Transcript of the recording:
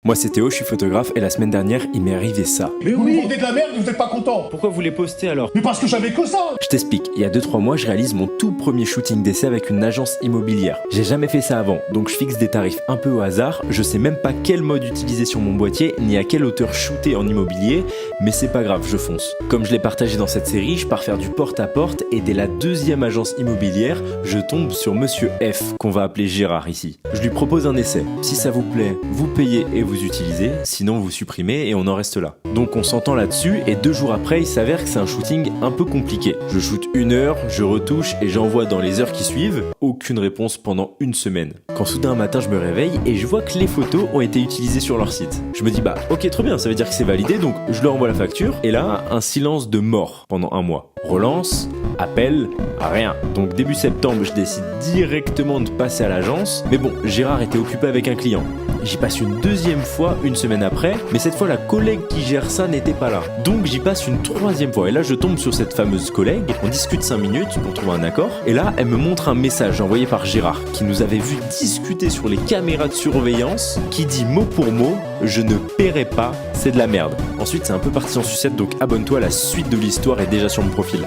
Moi c'est Théo, je suis photographe et la semaine dernière il m'est arrivé ça. Mais Vous oui. me vendez de la merde et vous êtes pas content. Pourquoi vous les postez alors? Mais parce que j'avais que ça. Je t'explique, il y a 2-3 mois je réalise mon tout premier shooting d'essai avec une agence immobilière. J'ai jamais fait ça avant, donc je fixe des tarifs un peu au hasard, je sais même pas quel mode utiliser sur mon boîtier, ni à quelle hauteur shooter en immobilier, mais c'est pas grave, je fonce. Comme je l'ai partagé dans cette série, je pars faire du porte-à-porte et dès la deuxième agence immobilière, je tombe sur Monsieur F, qu'on va appeler Gérard ici. Je lui propose un essai. Si ça vous plaît, vous payez et vous utilisez, sinon vous supprimez et on en reste là. Donc on s'entend là-dessus et 2 jours après, il s'avère que c'est un shooting un peu compliqué. Je shoot 1 heure, je retouche et j'envoie dans les heures qui suivent, aucune réponse pendant 1 semaine. Quand soudain un matin je me réveille et je vois que les photos ont été utilisées sur leur site. Je me dis bah ok trop bien, ça veut dire que c'est validé, donc je leur envoie la facture et là un silence de mort pendant 1 mois. Relance, appel, rien. Donc début septembre je décide directement de passer à l'agence, mais bon Gérard était occupé avec un client. J'y passe une 2e fois 1 semaine après, mais cette fois la collègue qui gère ça n'était pas là. Donc j'y passe une 3e fois et là je tombe sur cette fameuse collègue, on discute 5 minutes pour trouver un accord et là elle me montre un message envoyé par Gérard qui nous avait vu discuter sur les caméras de surveillance qui dit mot pour mot « Je ne paierai pas, c'est de la merde ». Ensuite c'est un peu parti en sucette donc abonne-toi, la suite de l'histoire est déjà sur mon profil.